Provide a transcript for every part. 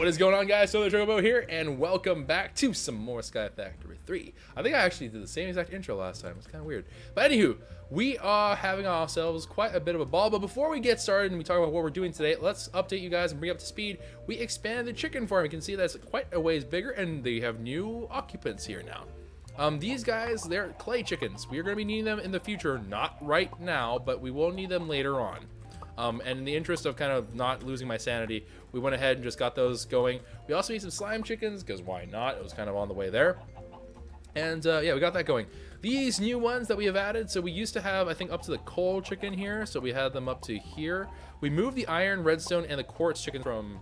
What is going on, guys? So the Chocobo here, and welcome back to some more Sky Factory 3. I think I actually did the same exact intro last time. It's kind of weird. But anywho, we are having ourselves quite a bit of a ball. But before we get started and we talk about what we're doing today, let's update you guys and bring up to speed. We expanded the chicken farm. You can see that's quite a ways bigger, and they have new occupants here now. These guys, they're clay chickens. We are going to be needing them in the future. Not right now, but we will need them later on. And in the interest of kind of not losing my sanity, we went ahead and just got those going. We also need some slime chickens, because why not? It was kind of on the way there. And yeah, we got that going. These new ones that we have added, so we used to have, I think, up to the coal chicken here. So we had them up to here. We moved the iron, redstone, and the quartz chicken from...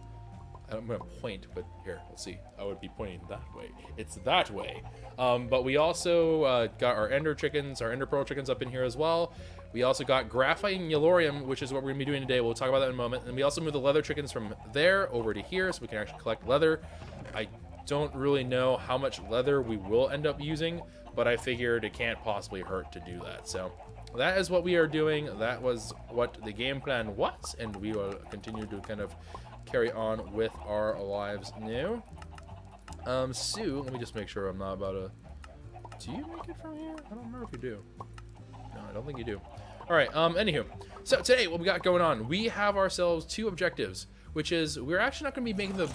I'm going to point, but here, let's see. I would be pointing that way. It's that way. But we also got our ender chickens, our ender pearl chickens up in here as well. We also got graphite and yellorium, which is what we're going to be doing today. We'll talk about that in a moment. And we also moved the leather chickens from there over to here so we can actually collect leather. I don't really know how much leather we will end up using, but I figured it can't possibly hurt to do that. So that is what we are doing. That was what the game plan was, and we will continue to kind of carry on with our lives now. So let me just make sure I'm not about to... Do you make it from here? I don't remember if you do. No, I don't think you do. All right. Anywho, so today what we got going on, we have ourselves two objectives, which is we're actually not going to be making the...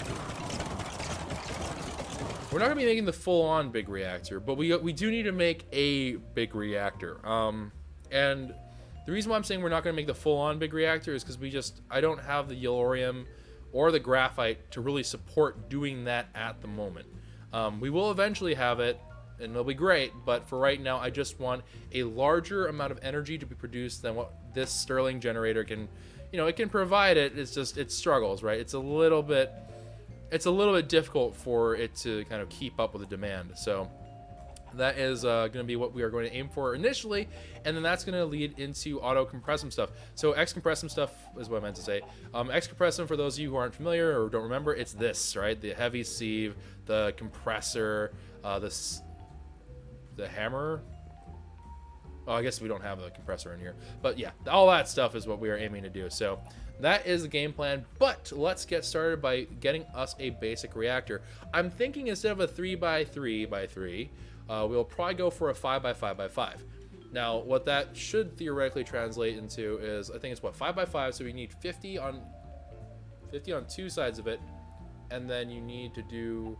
We're not going to be making the full-on big reactor, but we do need to make a big reactor. And the reason why I'm saying we're not going to make the full-on big reactor is because I don't have the yellorium or the graphite to really support doing that at the moment. We will eventually have it, and it'll be great, but for right now, I just want a larger amount of energy to be produced than what this Stirling generator can, it can provide it. It's just, it struggles, right? It's a little bit difficult for it to kind of keep up with the demand. So that is going to be what we are going to aim for initially, and then that's going to lead into auto-compressum stuff. So X-compressum stuff is what I meant to say. X-compressum, for those of you who aren't familiar or don't remember, it's this, right? The heavy sieve, the compressor, the hammer. Oh, I guess we don't have a compressor in here. But yeah, all that stuff is what we are aiming to do. So that is the game plan, but let's get started by getting us a basic reactor. I'm thinking instead of a 3x3x3, we'll probably go for a 5x5x5. Now, what that should theoretically translate into is, I think it's what, 5x5, so we need 50 on two sides of it, and then you need to do...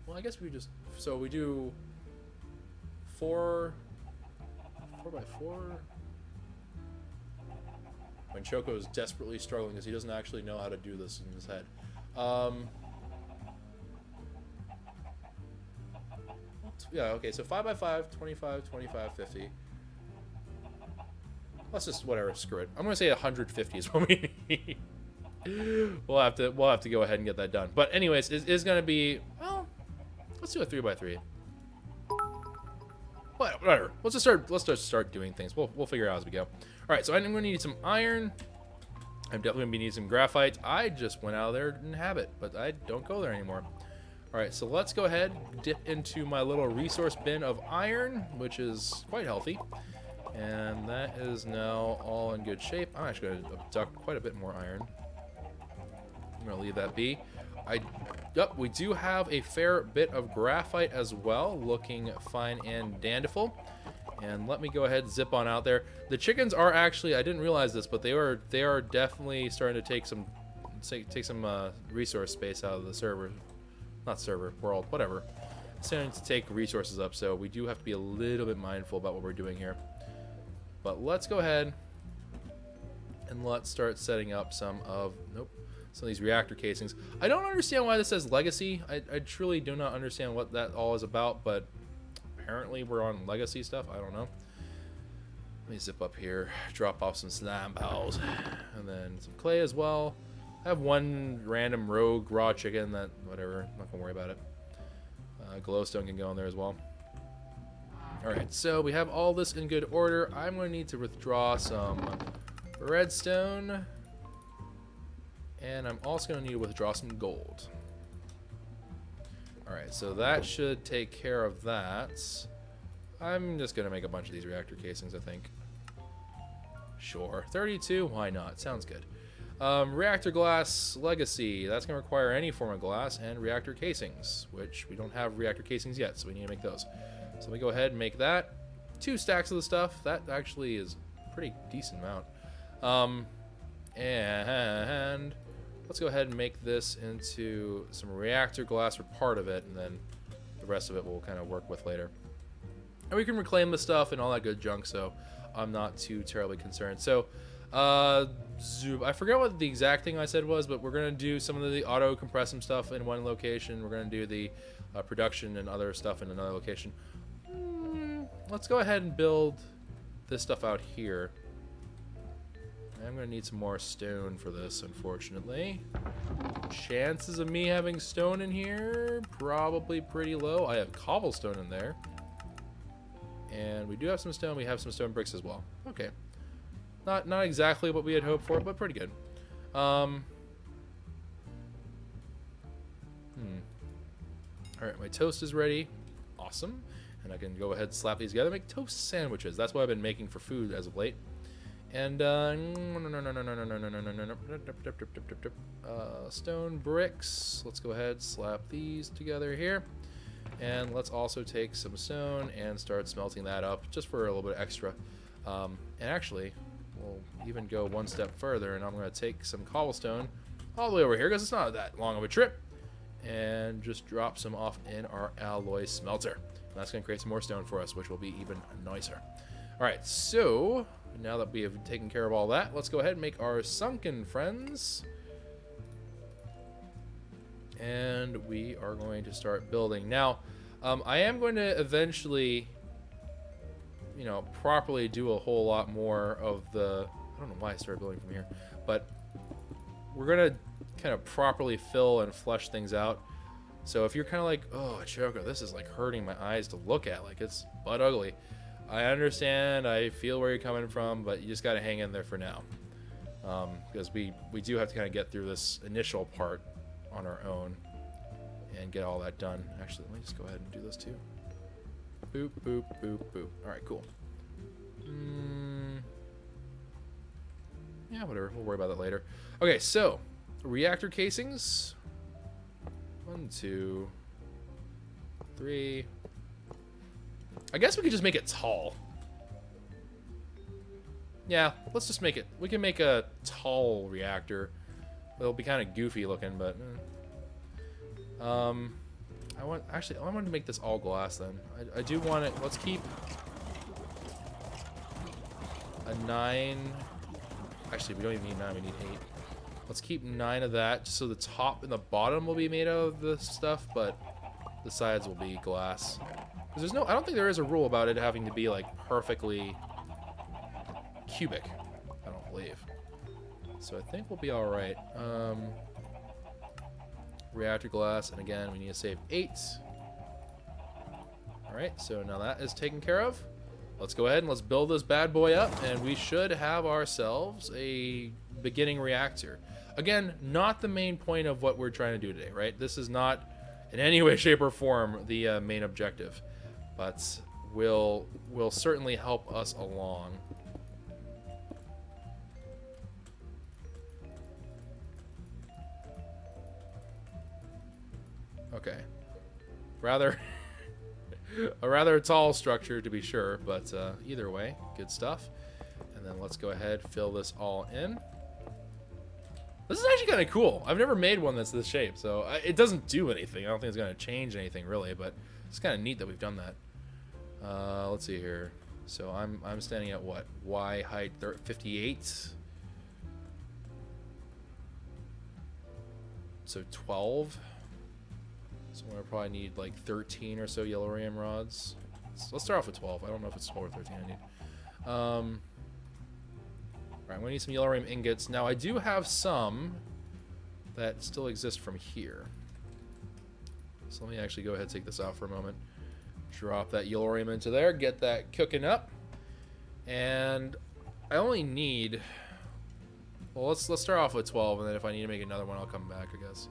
Well, I guess we just... So we do 4x4. When Choco is desperately struggling because he doesn't actually know how to do this in his head. Yeah, okay, so 5x5, 25, 25, 50. Let's just, whatever, screw it. I'm going to say 150 is what we need. We'll have to go ahead and get that done. But anyways, it is going to be, well, let's do a 3x3. Whatever. Let's just start doing things. We'll figure it out as we go. All right, so I'm going to need some iron. I'm definitely going to be needing some graphite. I just went out there and have it, but I don't go there anymore. All right, so let's go ahead, dip into my little resource bin of iron, which is quite healthy. And that is now all in good shape. I'm actually going to abduct quite a bit more iron. I'm going to leave that be. Yep, we do have a fair bit of graphite as well, looking fine and dandifull. And let me go ahead and zip on out there. The chickens are actually, I didn't realize this, but they are definitely starting to take some resource space out of the server. Not server, world, whatever. Starting to take resources up, so we do have to be a little bit mindful about what we're doing here. But let's go ahead and let's start setting up some of these reactor casings. I don't understand why this says legacy. I truly do not understand what that all is about, but apparently we're on legacy stuff. I don't know. Let me zip up here, drop off some slime balls, and then some clay as well. I have one random rogue raw chicken that, whatever, I'm not gonna worry about it. Glowstone can go in there as well. Alright, so we have all this in good order. I'm gonna need to withdraw some redstone. And I'm also going to need to withdraw some gold. Alright, so that should take care of that. I'm just going to make a bunch of these reactor casings, I think. Sure. 32, why not? Sounds good. Reactor glass legacy. That's going to require any form of glass and reactor casings, which we don't have reactor casings yet, so we need to make those. So let me go ahead and make that. 2 stacks of the stuff. That actually is a pretty decent amount. And let's go ahead and make this into some reactor glass for part of it, and then the rest of it we'll kind of work with later. And we can reclaim the stuff and all that good junk, so I'm not too terribly concerned. So, I forget what the exact thing I said was, but we're going to do some of the auto-compressum stuff in one location. We're going to do the production and other stuff in another location. Let's go ahead and build this stuff out here. I'm going to need some more stone for this, unfortunately. Chances of me having stone in here, probably pretty low. I have cobblestone in there. And we do have some stone. We have some stone bricks as well. Okay. Not exactly what we had hoped for, but pretty good. Alright, my toast is ready. Awesome. And I can go ahead and slap these together, make toast sandwiches. That's what I've been making for food as of late. And stone bricks. Let's go ahead, slap these together here. And let's also take some stone and start smelting that up just for a little bit extra. And actually, we'll even go one step further, and I'm going to take some cobblestone all the way over here because it's not that long of a trip, and just drop some off in our alloy smelter. And that's going to create some more stone for us, which will be even nicer. All right, so now that we have taken care of all that, let's go ahead and make our sunken friends. And we are going to start building. Now, I am going to eventually, you know, properly do a whole lot more of the... I don't know why I started building from here, but we're going to kind of properly fill and flesh things out. So if you're kind of like, oh, Choco, this is like hurting my eyes to look at, like it's butt ugly. I understand, I feel where you're coming from, but you just got to hang in there for now. Because we do have to kind of get through this initial part on our own and get all that done. Actually, let me just go ahead and do this too. Boop, boop, boop, boop. Alright, cool. Yeah, whatever. We'll worry about that later. Okay, so reactor casings. 1, 2, 3. I guess we could just make it tall. Yeah, let's just make it. We can make a tall reactor. It'll be kind of goofy looking, but I wanted to make this all glass then. I do want it. Let's keep a 9. Actually, we don't even need 9. We need 8. Let's keep 9 of that, just so the top and the bottom will be made out of this stuff, but the sides will be glass. Because there's no, I don't think there is a rule about it having to be like perfectly cubic. I don't believe. So I think we'll be all right. Reactor glass, and again, we need to save 8. All right, so now that is taken care of. Let's go ahead and let's build this bad boy up, and we should have ourselves a beginning reactor. Again, not the main point of what we're trying to do today, right? This is not in any way, shape, or form the main objective, but will certainly help us along. Okay, a rather tall structure to be sure, but either way, good stuff. And then let's go ahead, fill this all in. This is actually kind of cool. I've never made one that's this shape, so it doesn't do anything. I don't think it's going to change anything really, but it's kind of neat that we've done that. Let's see here. So I'm standing at what? Y height 58. So 12. So we'll probably need like 13 or so yellow ram rods. So let's start off with 12. I don't know if it's 12 or 13 I need. Alright, I'm going to need some yellow ram ingots. Now I do have some that still exist from here. So let me actually go ahead and take this out for a moment. Drop that yellow ram into there, get that cooking up. And I only need... Well, let's start off with 12, and then if I need to make another one, I'll come back, I guess.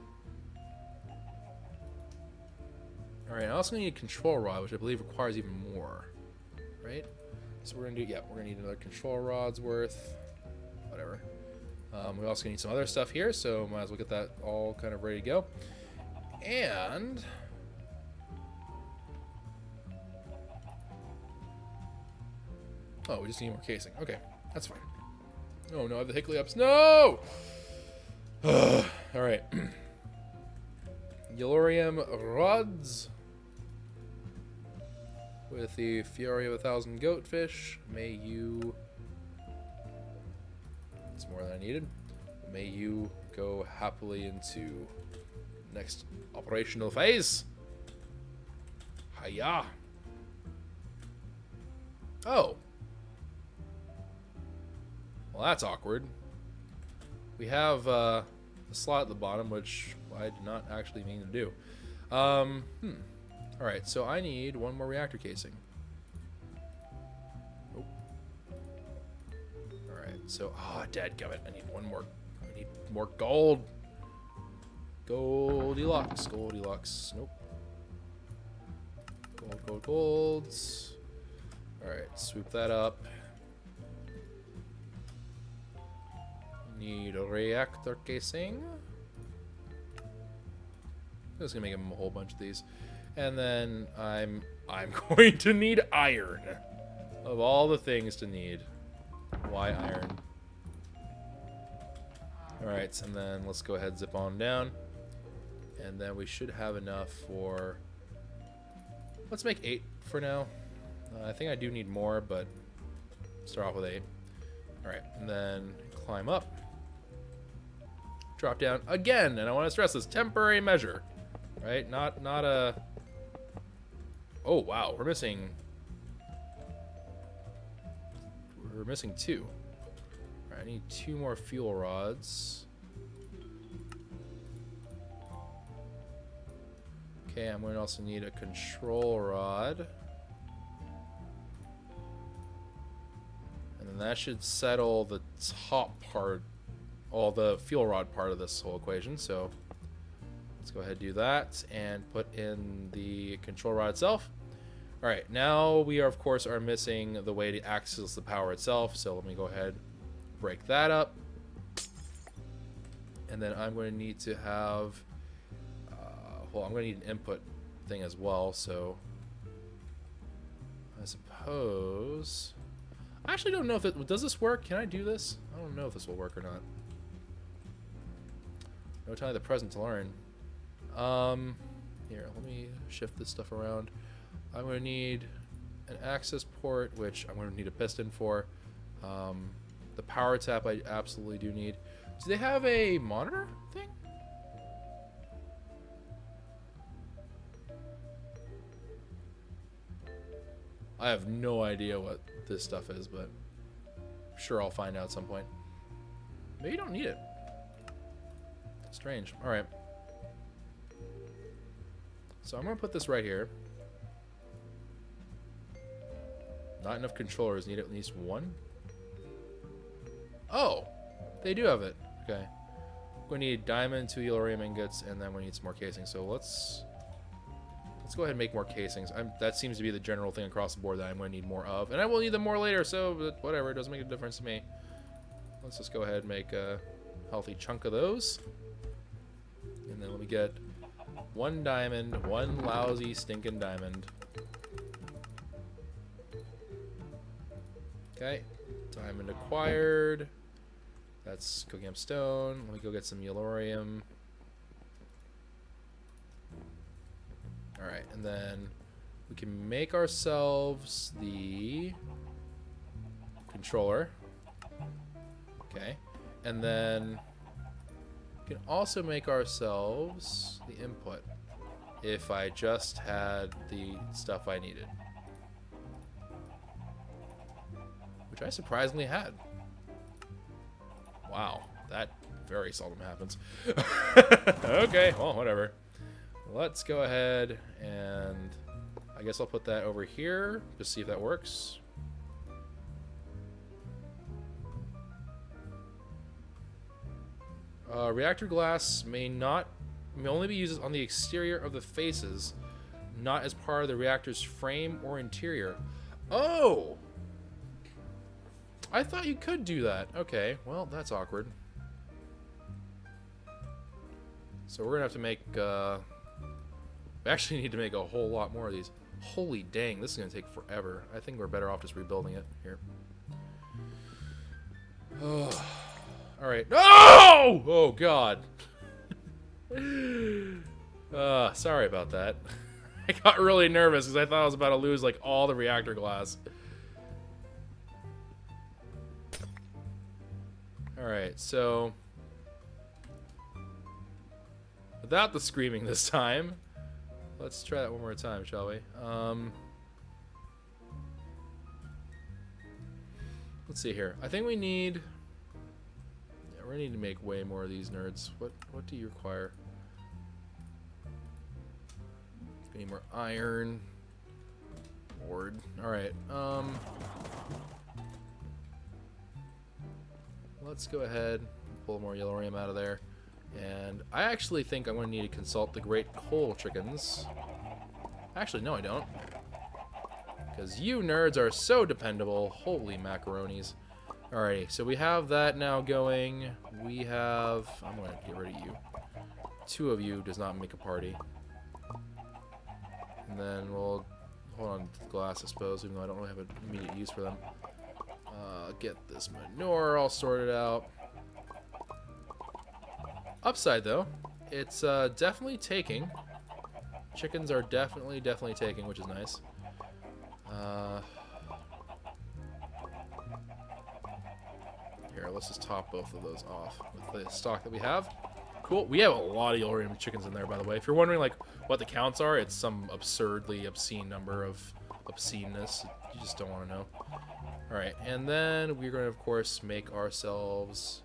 Alright, I also need a control rod, which I believe requires even more. Right? So we're gonna do, yeah, we're gonna need another control rod's worth. Whatever. We also need some other stuff here, so might as well get that all kind of ready to go. And oh, we just need more casing. Okay, that's fine. Oh no, I have the hiccups. No! Alright. Yellorium rods. With the Fury of 1,000 goatfish. May you... It's more than I needed. May you go happily into next operational phase. Hiya! Oh. Well, that's awkward. We have a slot at the bottom, which I did not actually mean to do. Alright, so I need one more reactor casing. Nope. Alright, so... Oh, dadgummit. I need one more. I need more gold. Goldilocks. Goldilocks. Nope. Gold, golds. Alright, swoop that up. Need a reactor casing. I'm just gonna make him a whole bunch of these. And then I'm going to need iron. Of all the things to need. Why iron? Alright, and then let's go ahead and zip on down. And then we should have enough for... Let's make 8 for now. I think I do need more, but start off with 8. Alright, and then climb up. Drop down again, and I want to stress this, temporary measure. Right? Not a... Oh, wow, we're missing 2. Alright, I need 2 more fuel rods. Okay, I'm going to also need a control rod. And then that should settle the top part, all the fuel rod part of this whole equation. So let's go ahead and do that and put in the control rod itself. All right, now we are, of course, are missing the way to access the power itself. So let me go ahead, break that up. And then I'm going to need to have, well, I'm going to need an input thing as well. So I suppose, I actually don't know if it, does this work? Can I do this? I don't know if this will work or not. No time the present to learn. Here, let me shift this stuff around. I'm going to need an access port, which I'm going to need a piston for. The power tap I absolutely do need. Do they have a monitor thing? I have no idea what this stuff is, but I'm sure I'll find out at some point. Maybe you don't need it. Strange. Alright. So I'm going to put this right here. Not enough controllers. Need at least 1. Oh! They do have it. Okay. We're going to need diamond, 2 yellorium ingots, and then we need some more casing. So let's go ahead and make more casings. That seems to be the general thing across the board that I'm going to need more of. And I will need them more later, so whatever. It doesn't make a difference to me. Let's just go ahead and make a healthy chunk of those. And then let me get 1 diamond, 1 lousy stinking diamond. Okay, diamond acquired. That's cooking up stone. Let me go get some yellorium. Alright, and then we can make ourselves the controller. Okay, and then we can also make ourselves the input if I just had the stuff I needed. Which I surprisingly had. Wow, that very seldom happens. Okay, well, whatever. Let's go ahead and I guess I'll put that over here to see if that works. Reactor glass may only be used on the exterior of the faces, not as part of the reactor's frame or interior. Oh! I thought you could do that. Okay, well, that's awkward. So we're gonna have to make, we actually need to make a whole lot more of these. Holy dang, this is gonna take forever. I think we're better off just rebuilding it here. Oh, all right. No! Oh God. Sorry about that. I got really nervous because I thought I was about to lose like all the reactor glass. All right, so without the screaming this time, let's try that one more time, shall we? Let's see here. I think we need. Yeah, we're gonna need to make way more of these nerds. What do you require? We need more iron. Board. All right. Let's go ahead and pull more yellorium out of there. And I actually think I'm going to need to consult the great coal chickens. Actually, no, I don't. Because you nerds are so dependable. Holy macaronis. Alrighty, so we have that now going. We have... I'm going to get rid of you. 2 of you does not make a party. And then we'll hold on to the glass, I suppose, even though I don't really have an immediate use for them. Get this manure all sorted out. Upside, though, it's definitely taking. Chickens are definitely taking, which is nice. Here, let's just top both of those off with the stock that we have. Cool. We have a lot of yellorium chickens in there, by the way. If you're wondering like what the counts are, it's some absurdly obscene number of obsceneness. You just don't want to know. All right, and then we're going to, of course, make ourselves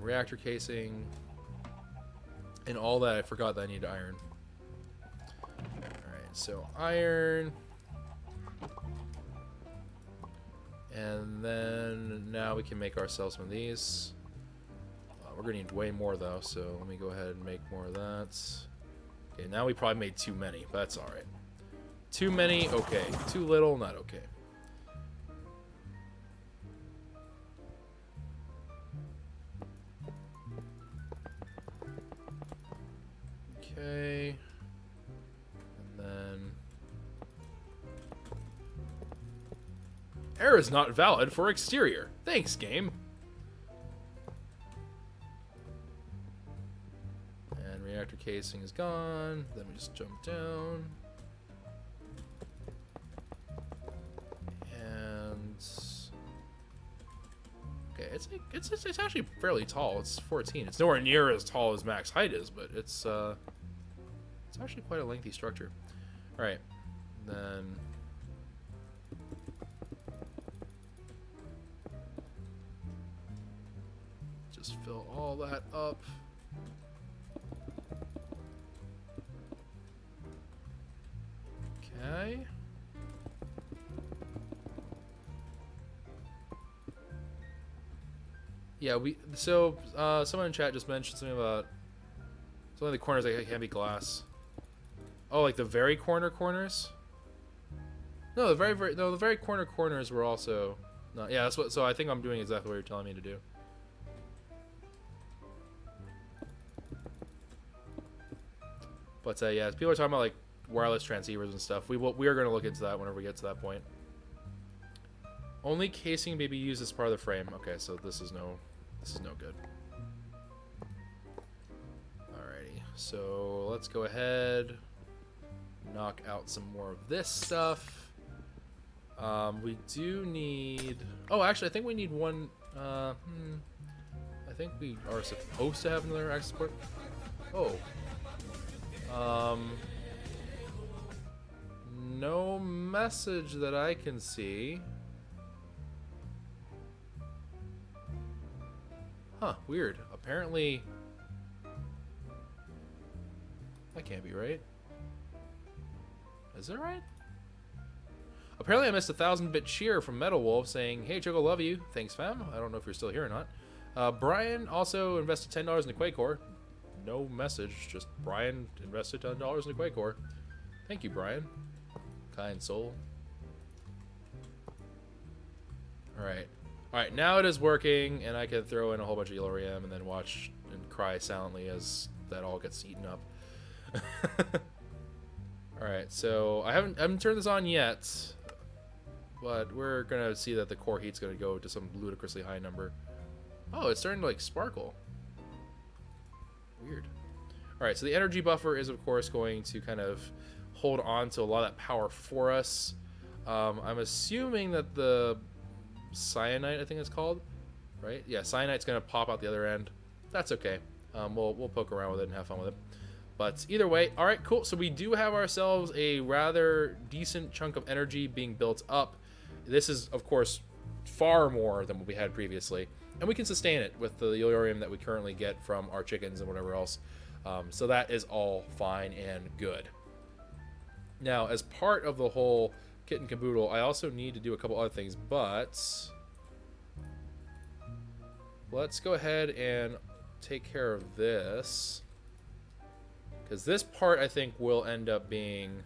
reactor casing and all that. I forgot that I need iron. All right, so iron. And then now we can make ourselves some of these. We're going to need way more, though, so let me go ahead and make more of that. Okay, now we probably made too many, but that's all right. Too many, okay. Too little, not okay. Okay. And then... Error is not valid for exterior. Thanks, game. And reactor casing is gone. Then we just jump down. And... Okay, it's actually fairly tall. It's 14. It's nowhere near as tall as max height is, but it's actually quite a lengthy structure. All right, then just fill all that up. Okay. Yeah, someone in chat just mentioned something about some of the corners that can't be glass. Oh, like the very corners? No, the very corners were also not. Yeah, that's what. So I think I'm doing exactly what you're telling me to do. But yeah, people are talking about like wireless transceivers and stuff. We are going to look into that whenever we get to that point. Only casing may be used as part of the frame. Okay, so this is no good. Alrighty, so let's go ahead, knock out some more of this stuff. We do need. Oh, actually, I think we need one. I think we are supposed to have another access port. Oh. No message that I can see. Huh, weird. Apparently... That can't be right. Is it right? Apparently I missed a 1000-bit cheer from Metal Wolf saying, "Hey, Choco, love you. Thanks, fam." I don't know if you're still here or not. Brian also invested $10 into KwehCraft. No message, just Brian invested $10 into KwehCraft. Thank you, Brian. Kind soul. Alright. Alright, now it is working, and I can throw in a whole bunch of yellorium and then watch and cry silently as that all gets eaten up. Alright, so I haven't turned this on yet, but we're gonna see that the core heat's gonna go to some ludicrously high number. Oh, it's starting to like sparkle. Weird. Alright, so the energy buffer is of course going to kind of hold on to a lot of that power for us. I'm assuming that the cyanide, I think it's called, right? Yeah, cyanide's gonna pop out the other end. That's okay. We'll poke around with it and have fun with it. But either way, all right, cool. So we do have ourselves a rather decent chunk of energy being built up. This is, of course, far more than what we had previously. And we can sustain it with the yorium that we currently get from our chickens and whatever else. So that is all fine and good. Now, as part of the whole kit and caboodle, I also need to do a couple other things, but let's go ahead and take care of this. Because this part, I think, will end up being...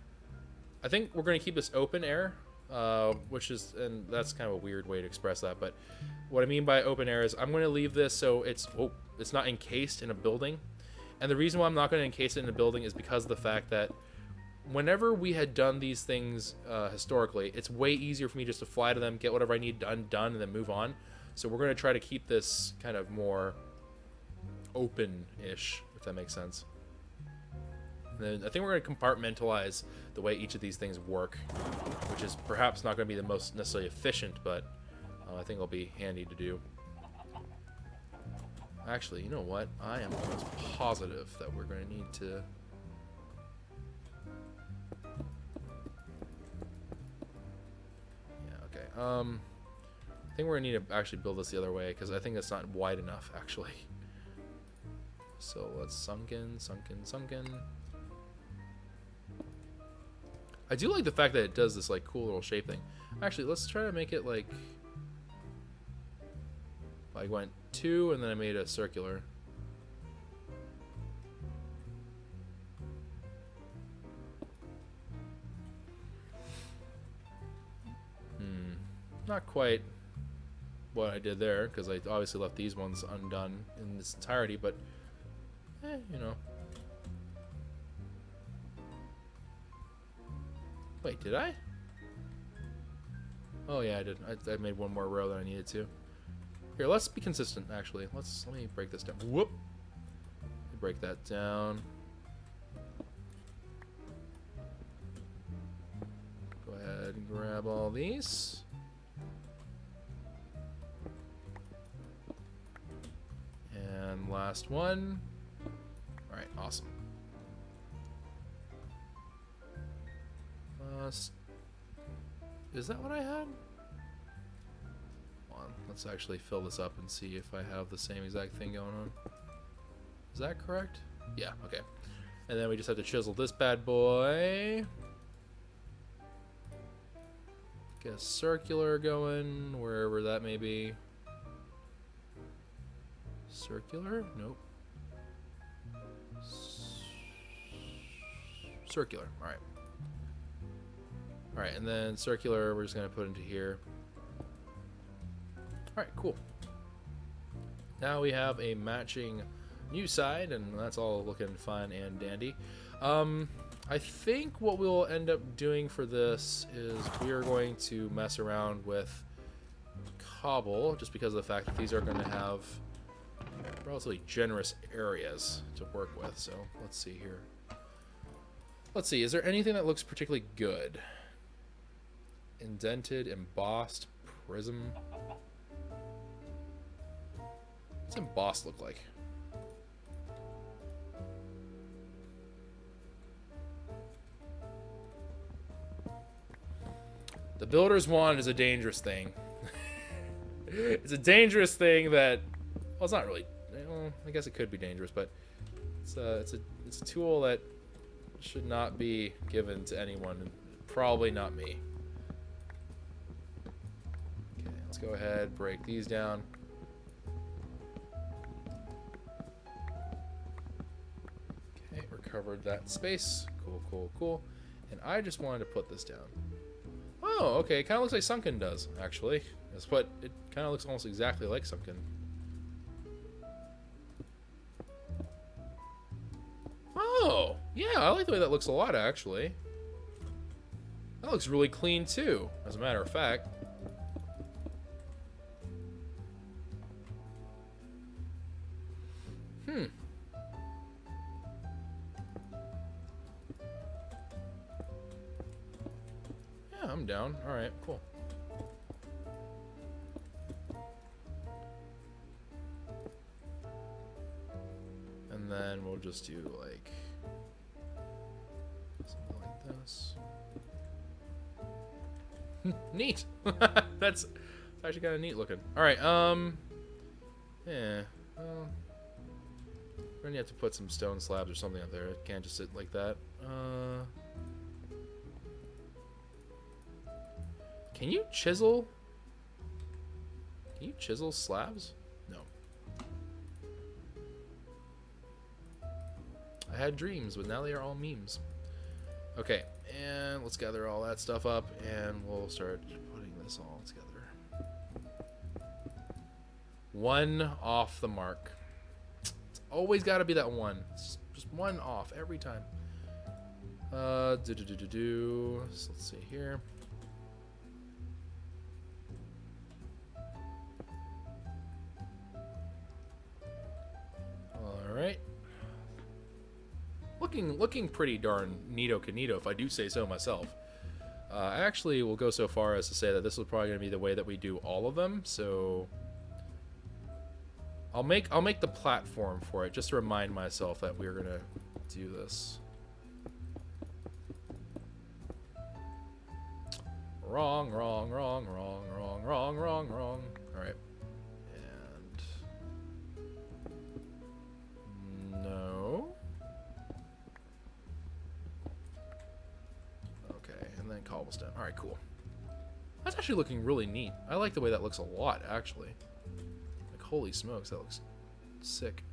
I think we're going to keep this open air, which is... And that's kind of a weird way to express that. But what I mean by open air is I'm going to leave this so it's not encased in a building. And the reason why I'm not going to encase it in a building is because of the fact that whenever we had done these things historically, it's way easier for me just to fly to them, get whatever I need done, and then move on. So we're going to try to keep this kind of more open-ish, if that makes sense. And then I think we're going to compartmentalize the way each of these things work, which is perhaps not going to be the most necessarily efficient, but I think it'll be handy to do. Actually, you know what? I am almost positive that we're going to need to... Yeah, okay. I think we're going to need to actually build this the other way, because I think it's not wide enough, actually. So let's sunken. I do like the fact that it does this like cool little shape thing. Actually, let's try to make it like I went 2 and then I made a circular. Not quite what I did there, because I obviously left these ones undone in this entirety, but you know. Wait, did I? Oh yeah, I did. I made one more row than I needed to. Here, let's be consistent. Actually, let me break this down. Whoop. Break that down. Go ahead and grab all these. And last one. All right, awesome. Is that what I had? Hold on, let's actually fill this up and see if I have the same exact thing going on. Is that correct? Yeah, okay. And then we just have to chisel this bad boy. Get a circular going, wherever that may be. Circular? Nope. Circular, alright. Alright, and then circular, we're just going to put into here. Alright, cool. Now we have a matching new side, and that's all looking fun and dandy. I think what we'll end up doing for this is we are going to mess around with cobble, just because of the fact that these are going to have relatively generous areas to work with. So let's see here. Let's see, is there anything that looks particularly good? Indented, embossed, prism. What's embossed look like? The builder's wand is a dangerous thing. It's a dangerous thing that, well, it's not really. Well, I guess it could be dangerous, but it's a tool that should not be given to anyone. Probably not me. Okay, let's go ahead, break these down. Okay, recovered that space. Cool, cool, cool. And I just wanted to put this down. Oh, okay. It kind of looks like Sunken does, actually. That's what it kind of looks almost exactly like Sunken. Oh, yeah, I like the way that looks a lot, actually. That looks really clean, too, as a matter of fact. Hmm. Yeah, I'm down. Alright, cool. And then we'll just do, like, something like this. Neat! That's actually kind of neat looking. Alright, yeah, well, we're gonna have to put some stone slabs or something up there. It can't just sit like that. Can you chisel? Can you chisel slabs? No. I had dreams, but now they are all memes. Okay, and let's gather all that stuff up, and we'll start putting this all together. One off the mark. It's always got to be that one. It's just one off every time. So let's see here. All right. Looking pretty darn neato canito, if I do say so myself. I actually will go so far as to say that this is probably going to be the way that we do all of them. So I'll make the platform for it just to remind myself that we're gonna do this. Wrong. All right. And no. Okay, and then cobblestone. All right, cool. That's actually looking really neat. I like the way that looks a lot, actually. Like, holy smokes, that looks sick.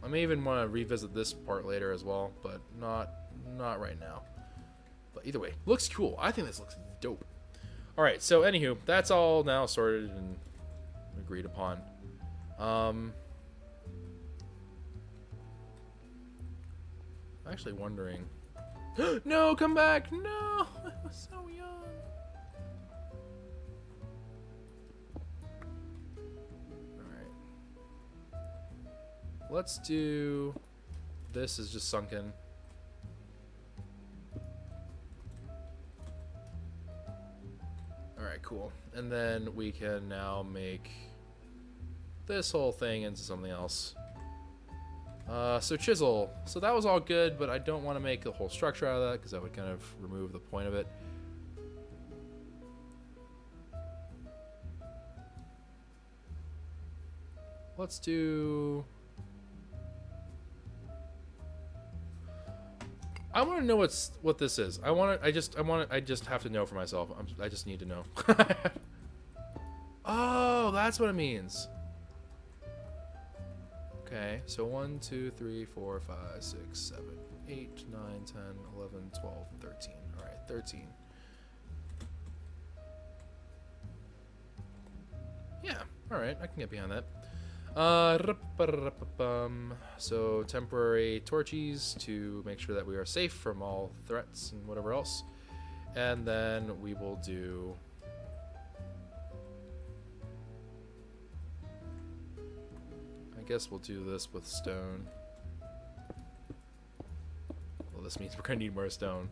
I may even want to revisit this part later as well, but not right now. But either way, looks cool. I think this looks dope. All right, so anywho, that's all now sorted and agreed upon. I'm actually wondering. No, come back! No, I was so young. Let's do this is just sunken. Alright, cool. And then we can now make this whole thing into something else. So chisel. So that was all good, but I don't want to make the whole structure out of that because that would kind of remove the point of it. Let's do... I want to know what this is. I just have to know for myself. I just need to know. Oh, that's what it means. Okay, so 1, 2, 3, 4, 5, 6, 7, 8, 9, 10, 11, 12, 13. All right, 13. Yeah, all right, I can get behind that. So temporary torches to make sure that we are safe from all threats and whatever else. And then we will do... I guess we'll do this with stone. Well, this means we're gonna need more stone.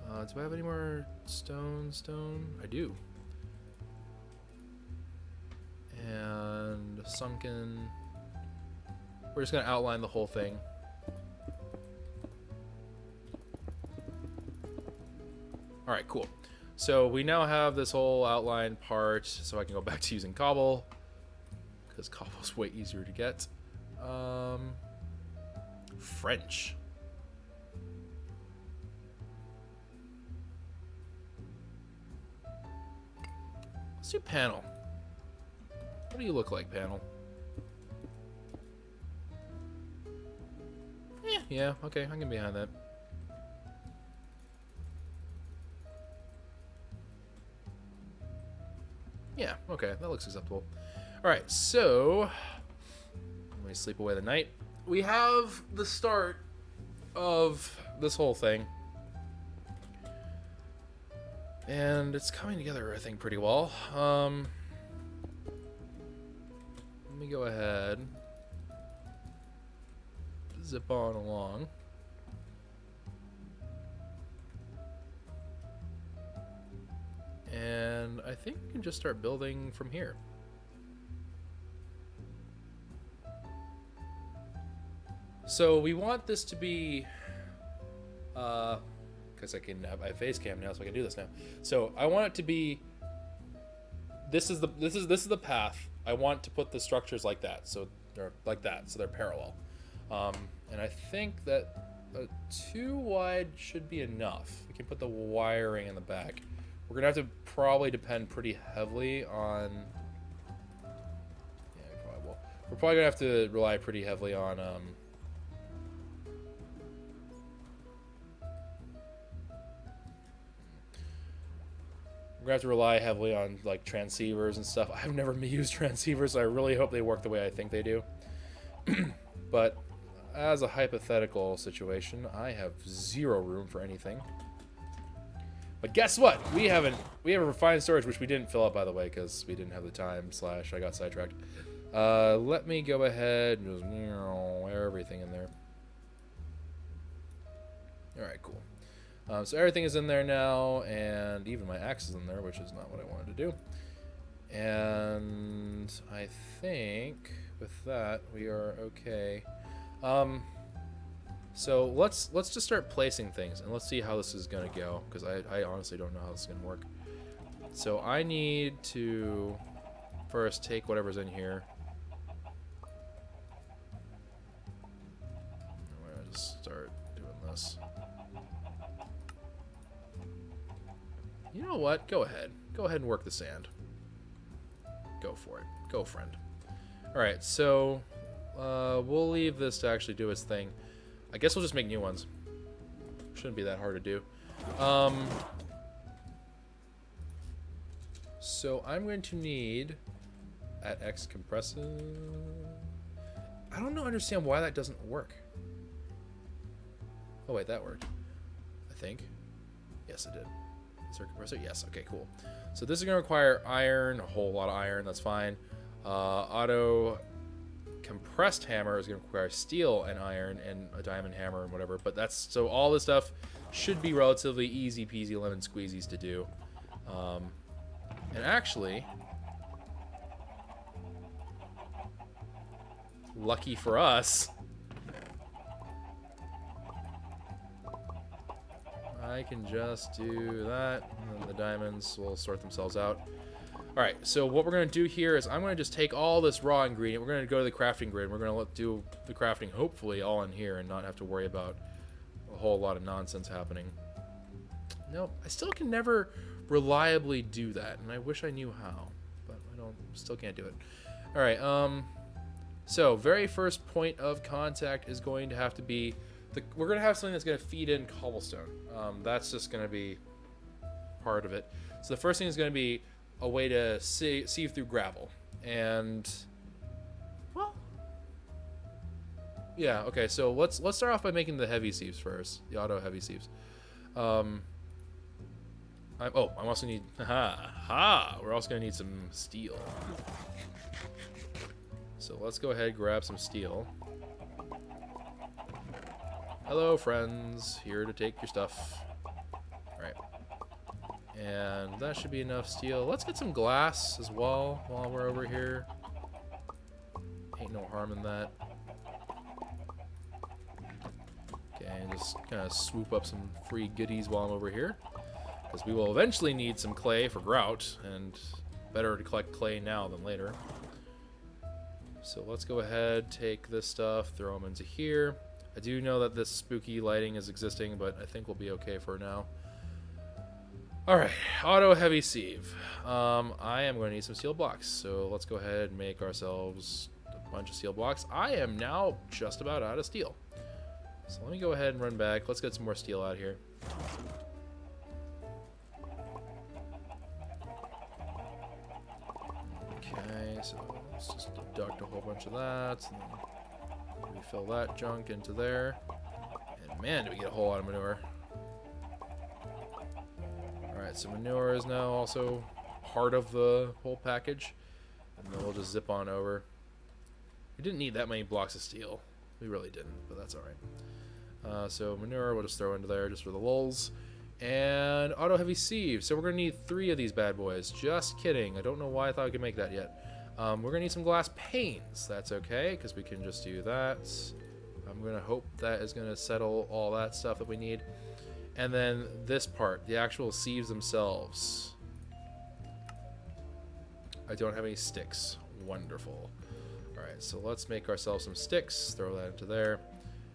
Do I have any more stone? I do. And sunken. We're just going to outline the whole thing. Alright, cool. So we now have this whole outline part, so I can go back to using cobble, because cobble's way easier to get. French. Let's do panel. What do you look like, panel? Yeah, okay, I can get behind that. that looks acceptable. All right, so let me sleep away the night. We have the start of this whole thing, and it's coming together, I think, pretty well. Let me go ahead, zip on along. And I think we can just start building from here. So we want this to be, because I have face cam now, so I can do this now. So I want it to be. This is the path. I want to put the structures like that, so they're like that, so they're parallel. And I think that 2 wide should be enough. We can put the wiring in the back. We're gonna have to probably depend pretty heavily on. Yeah, we probably will. We're probably gonna have to rely pretty heavily on. We're gonna have to rely heavily on like transceivers and stuff. I've never used transceivers, so I really hope they work the way I think they do. But as a hypothetical situation, I have 0 room for anything. But guess what? We have a refined storage, which we didn't fill up, by the way, because we didn't have the time / I got sidetracked. Let me go ahead and just air everything in there. Alright, cool. So everything is in there now, and even my axe is in there, which is not what I wanted to do. And I think with that, we are okay. So let's just start placing things, and let's see how this is gonna go, because I honestly don't know how this is gonna work. So I need to first take whatever's in here. I'm gonna just start doing this. You know what? Go ahead. Go ahead and work the sand. Go for it. Go, friend. Alright, so we'll leave this to actually do its thing. I guess we'll just make new ones. Shouldn't be that hard to do. So I'm going to need at X Compressum. I don't understand why that doesn't work. Oh wait, that worked. I think. Yes, it did. Is there a compressor? Yes. Okay, cool. So this is going to require iron, a whole lot of iron. That's fine. Auto compressed hammer is going to require steel and iron and a diamond hammer and whatever. But that's so all this stuff should be relatively easy peasy lemon squeezies to do. And actually, lucky for us, I can just do that, and then the diamonds will sort themselves out. Alright, so what we're going to do here is I'm going to just take all this raw ingredient, we're going to go to the crafting grid, we're going to do the crafting hopefully all in here and not have to worry about a whole lot of nonsense happening. Nope, I still can never reliably do that, and I wish I knew how, but I still can't do it. Alright, so very first point of contact is going to have to be, we're going to have something that's going to feed in cobblestone. That's just going to be part of it. So the first thing is going to be a way to sieve through gravel. And, well, yeah, okay, so let's start off by making the heavy sieves first, the auto heavy sieves. I also need, we're also going to need some steel. So let's go ahead and grab some steel. Hello, friends. Here to take your stuff. Right. And that should be enough steel. Let's get some glass as well while we're over here. Ain't no harm in that. Okay, and just kind of swoop up some free goodies while I'm over here. Because we will eventually need some clay for grout, and better to collect clay now than later. So let's go ahead, take this stuff, throw them into here. I do know that this spooky lighting is existing, but I think we'll be okay for now. Alright, auto heavy sieve. I am going to need some steel blocks, so let's go ahead and make ourselves a bunch of steel blocks. I am now just about out of steel. So let me go ahead and run back. Let's get some more steel out here. so let's just deduct a whole bunch of that, and then refill that junk into there. And man, do we get a whole lot of manure. Alright, so manure is now also part of the whole package. And then we'll just zip on over. We didn't need that many blocks of steel. We really didn't, but that's alright. So manure we'll just throw into there just for the lulz. And auto heavy sieve. So we're going to need 3 of these bad boys. Just kidding. I don't know why I thought I could make that yet. We're going to need some glass panes. That's okay, because we can just do that. I'm going to hope that is going to settle all that stuff that we need. And then this part, the actual sieves themselves. I don't have any sticks. Wonderful. Alright, so let's make ourselves some sticks. Throw that into there.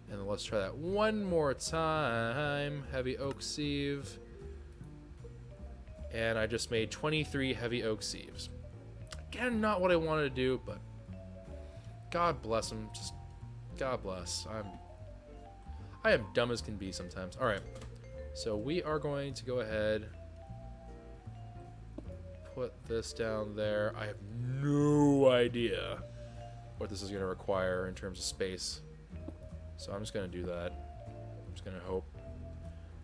And then let's try that one more time. Heavy oak sieve. And I just made 23 heavy oak sieves. Again, not what I wanted to do, but God bless them. Just God bless. I am dumb as can be sometimes. Alright. So we are going to go ahead, put this down there. I have no idea what this is going to require in terms of space. So I'm just going to do that. I'm just going to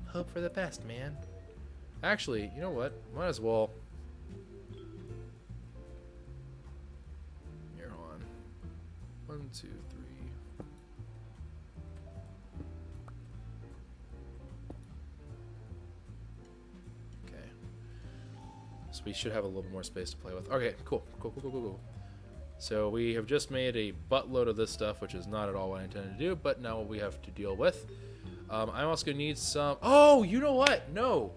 hope for the best, man. Actually, you know what? Might as well. Here, hold on. 1, 2, 3. So we should have a little bit more space to play with. Okay, cool. So we have just made a buttload of this stuff, which is not at all what I intended to do, but now what we have to deal with. I'm also going to need some... Oh, you know what? No.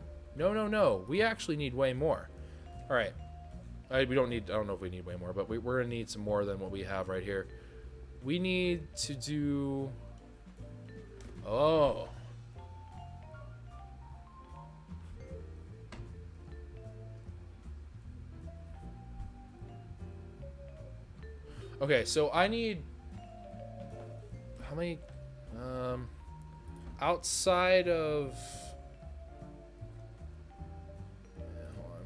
We actually need way more. All right. We don't need... I don't know if we need way more, but we're going to need some more than what we have right here. We need to do... Oh... Okay, so I need how many outside of hold on.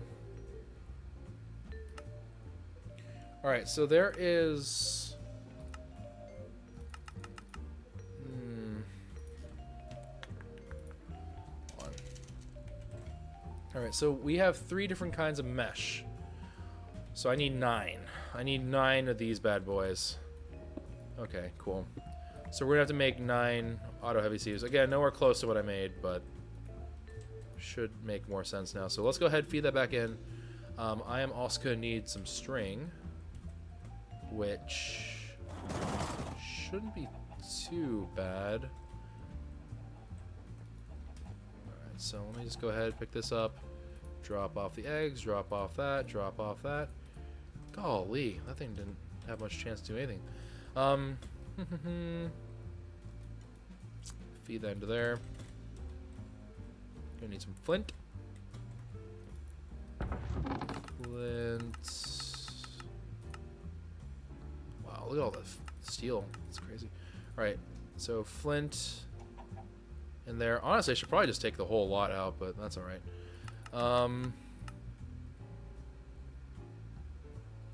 All right, so there is hold on. All right, so we have 3 different kinds of mesh. So I need 9. I need 9 of these bad boys. Okay, cool. So we're gonna have to make 9 auto heavy sieves. Again, nowhere close to what I made, but should make more sense now. So let's go ahead and feed that back in. I am also gonna need some string, which shouldn't be too bad. Alright, so let me just go ahead and pick this up. Drop off the eggs, drop off that, drop off that. Golly, that thing didn't have much chance to do anything. Feed that into there. Gonna need some flint. Wow, look at all the steel. It's crazy. Alright, so flint in there. Honestly, I should probably just take the whole lot out, but that's alright.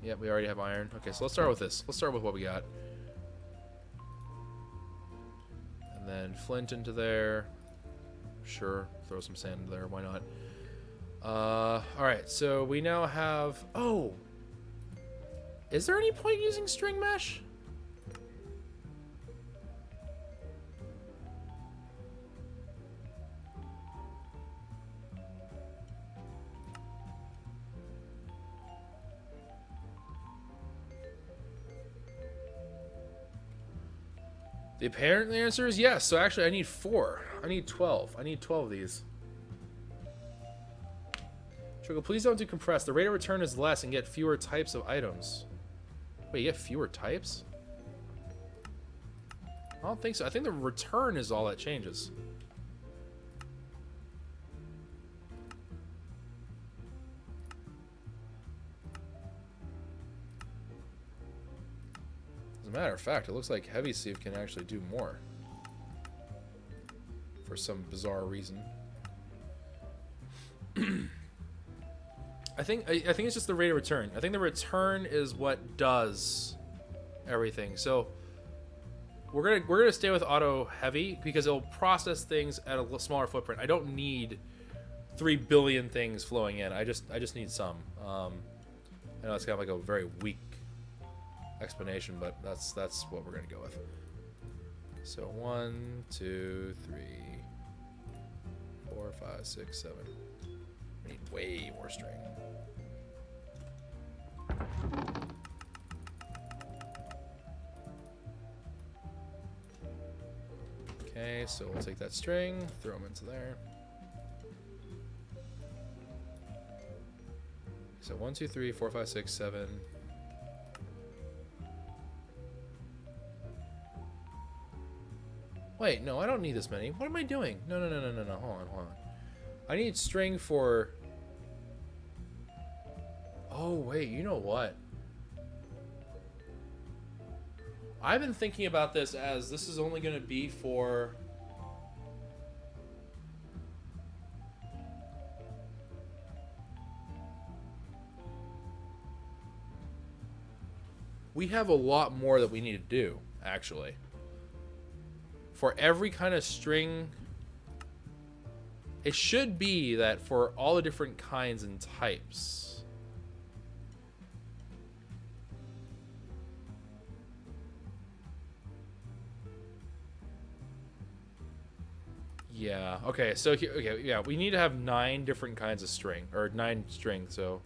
Yeah, we already have iron. Okay, so let's start with this. Let's start with what we got. And then flint into there. Sure, throw some sand into there. Why not? Alright, so we now have... Oh! Is there any point using string mesh? The apparent answer is yes. So actually, I need 4. I need 12. I need 12 of these. Trickle, please don't do compress. The rate of return is less and get fewer types of items. Wait, you get fewer types? I don't think so. I think the return is all that changes. As a matter of fact, it looks like heavy sieve can actually do more. For some bizarre reason. I think it's just the rate of return. I think the return is what does everything. So we're gonna stay with auto heavy because it'll process things at a smaller footprint. I don't need 3 billion things flowing in. I just need some. I know it's kind of like a very weak explanation, but that's what we're gonna go with. So 1, 2, 3, 4, 5, 6, 7. We need way more string. Okay, so we'll take that string, throw them into there. So 1, 2, 3, 4, 5, 6, 7. Wait, no, I don't need this many. What am I doing? No. Hold on. I need string for... Oh, wait, you know what? I've been thinking about this as this is only going to be for... We have a lot more that we need to do, actually. For every kind of string, it should be that for all the different kinds and types. Yeah, okay, so here, okay, yeah, we need to have 9 different kinds of string, or 9 strings, so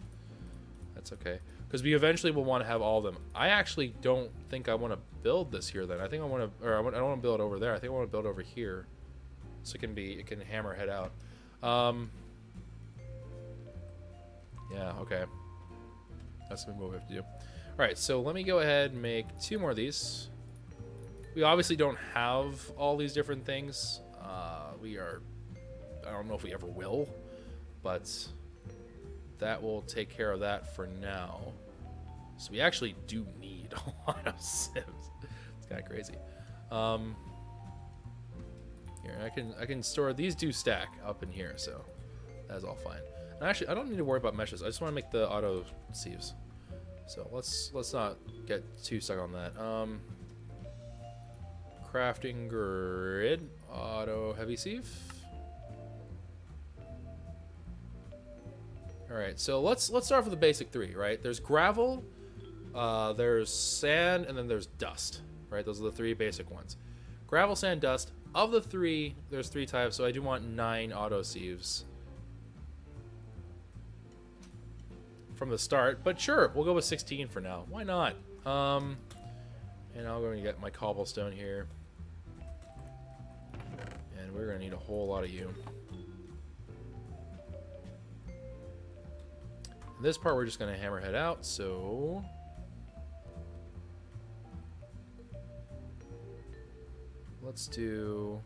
that's okay. Because we eventually will want to have all of them. I actually don't think I want to build this here then. I think I want to, or I don't want to build it over there. I think I want to build over here. So it can hammer head out. Yeah, okay. That's what we have to do. Alright, so let me go ahead and make 2 more of these. We obviously don't have all these different things. I don't know if we ever will, but that will take care of that for now. So we actually do need a lot of sims. It's kind of crazy. Here, I can store these 2 stack up in here, so that's all fine. And actually, I don't need to worry about meshes. I just want to make the auto sieves. So let's not get too stuck on that. Crafting grid, auto heavy sieve. All right, so let's start with the basic 3, right? There's gravel, there's sand, and then there's dust, right? Those are the 3 basic ones. Gravel, sand, dust. Of the 3, there's 3 types, so I do want 9 auto sieves from the start. But sure, we'll go with 16 for now. Why not? And I'll go and get my cobblestone here, and we're gonna need a whole lot of you. This part we're just gonna hammer head out, so let's do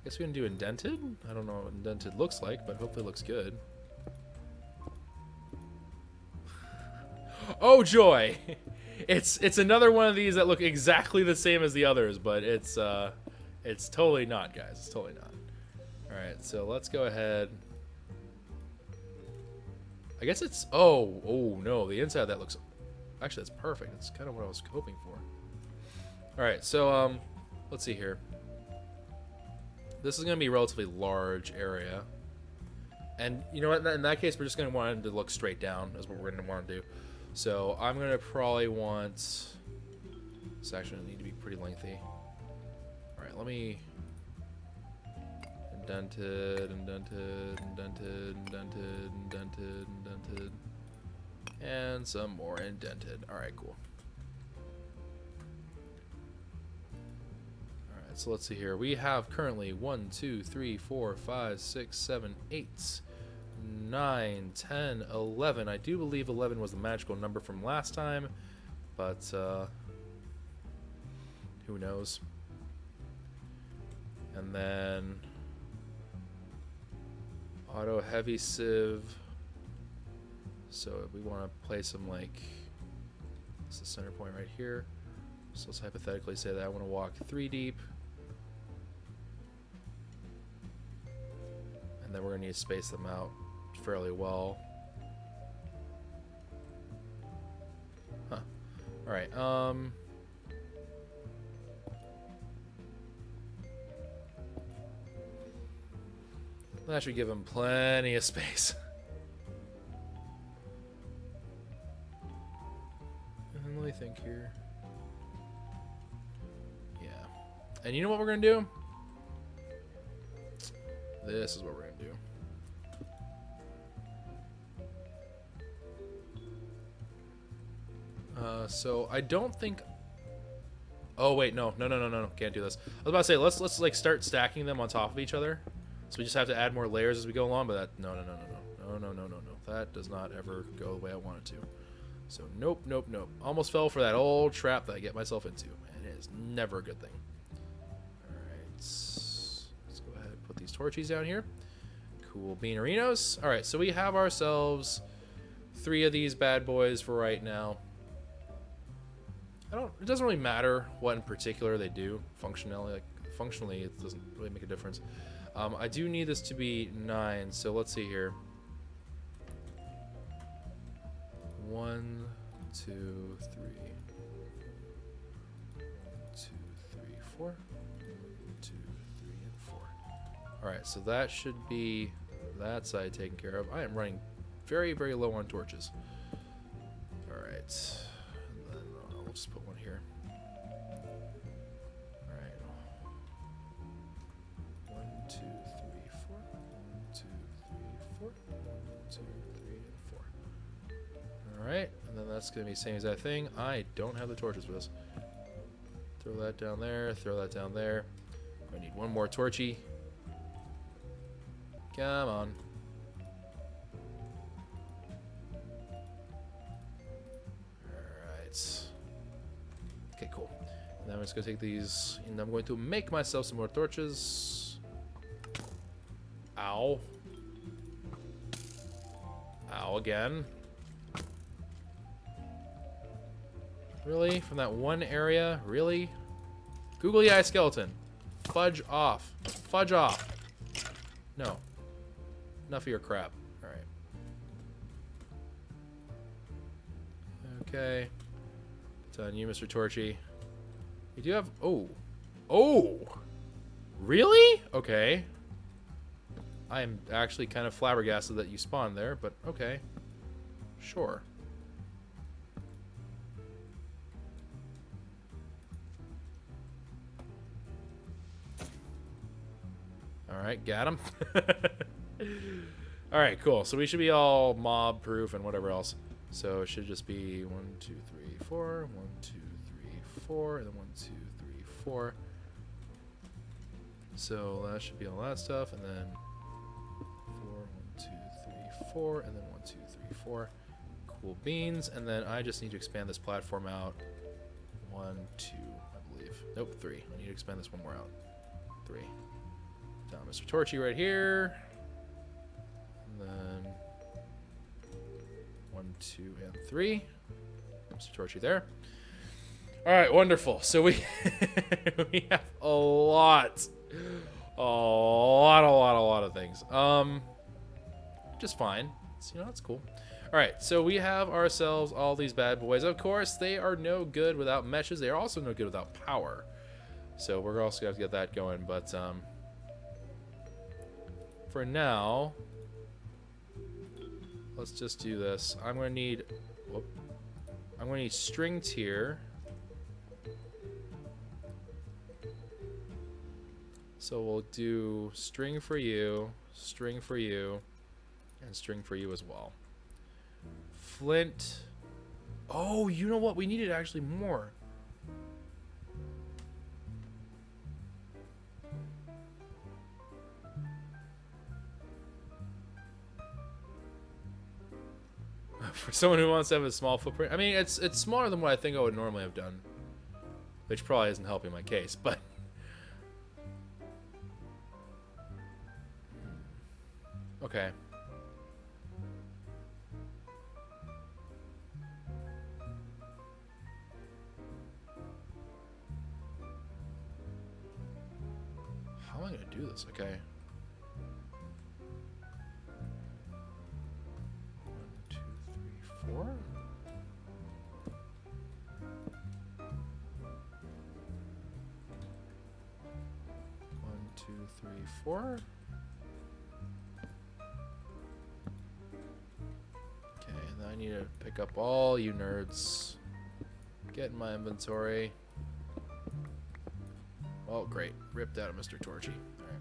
guess we can do indented. I don't know what indented looks like, but hopefully it looks good. Oh joy! It's another one of these that look exactly the same as the others, but it's totally not, guys. It's totally not. All right, so let's go ahead. I guess it's oh no, the inside of that looks actually that's perfect. It's kind of what I was hoping for. All right, so let's see here. This is gonna be a relatively large area, and you know what? In that case, we're just gonna want it to look straight down. Is what we're gonna want to do. So I'm gonna probably want. This actually gonna need to be pretty lengthy. All right, let me indented, and some more indented. All right, cool. All right, so let's see here. We have currently 1, 2, 3, 4, 5, 6, 7, 8. 9, 10, 11. I do believe 11 was the magical number from last time, but who knows. And then auto heavy sieve. So we want to play some like This is the center point right here. So let's hypothetically say that I want to walk 3 deep. And then we're going to need to space them out fairly well. Huh. Alright, that should give him plenty of space. And let me think here. Yeah. And you know what we're going to do? This is what we're going to do. So I don't think... Oh, wait, no. Can't do this. I was about to say, let's like start stacking them on top of each other. So we just have to add more layers as we go along, but that... No. That does not ever go the way I want it to. So nope. Almost fell for that old trap that I get myself into. And it is never a good thing. Alright. Let's go ahead and put these torches down here. Cool beanerinos. Alright, so we have ourselves 3 of these bad boys for right now. It doesn't really matter what in particular they do functionally. Functionally, it doesn't really make a difference. I do need this to be 9, so let's see here. 1, 2, 3. 1, 2, 3, 4. 2, 3, and 4. Alright, so that should be that side taken care of. I am running very, very low on torches. Alright. And then I'll just put one here. Alright. 1, 2, 3, 4. 1, 2, 3, 4. 1, 2, 3, and 4. Alright, and then that's going to be the same exact thing. I don't have the torches for this. Throw that down there, throw that down there. I need one more torchy. Come on. Alright. Okay, cool. And then I'm just going to take these, and I'm going to make myself some more torches. Ow. Ow again. Really? From that one area? Really? Googly eye skeleton. Fudge off. Fudge off. No. Enough of your crap. Alright. Okay. It's on you, Mr. Torchy. You do have... Oh. Oh! Really? Okay. I am actually kind of flabbergasted that you spawned there, but okay. Sure. Alright, got him. Alright, cool. So we should be all mob proof and whatever else. So it should just be 1, 2, 3, 4, 1, 2, 3, 4, and then 1, 2, 3, 4. So that should be all that stuff, and then 4, 1, 2, 3, 4, and then 1, 2, 3, 4. Cool beans, and then I just need to expand this platform out. 1, 2, I believe. Nope, 3. I need to expand this one more out. 3. Down Mr. Torchy right here. And then 1, 2, and 3. Mr. Torchy there. Alright, wonderful. So we we have a lot of things. Just fine. So, that's cool. Alright, so we have ourselves all these bad boys. Of course, they are no good without meshes. They are also no good without power. So we're also going to have to get that going, but for now, let's just do this. I'm going to need string tier. So we'll do string for you, and string for you as well. Flint. Oh, you know what? We needed actually more. For someone who wants to have a small footprint, I mean, it's smaller than what I think I would normally have done, which probably isn't helping my case, but okay. do this. Okay. 1, 2, 3, 4. 1, 2, 3, 4. Okay, and then I need to pick up all you nerds. Get in my inventory. Oh, great. Ripped out of Mr. Torchy. Alright.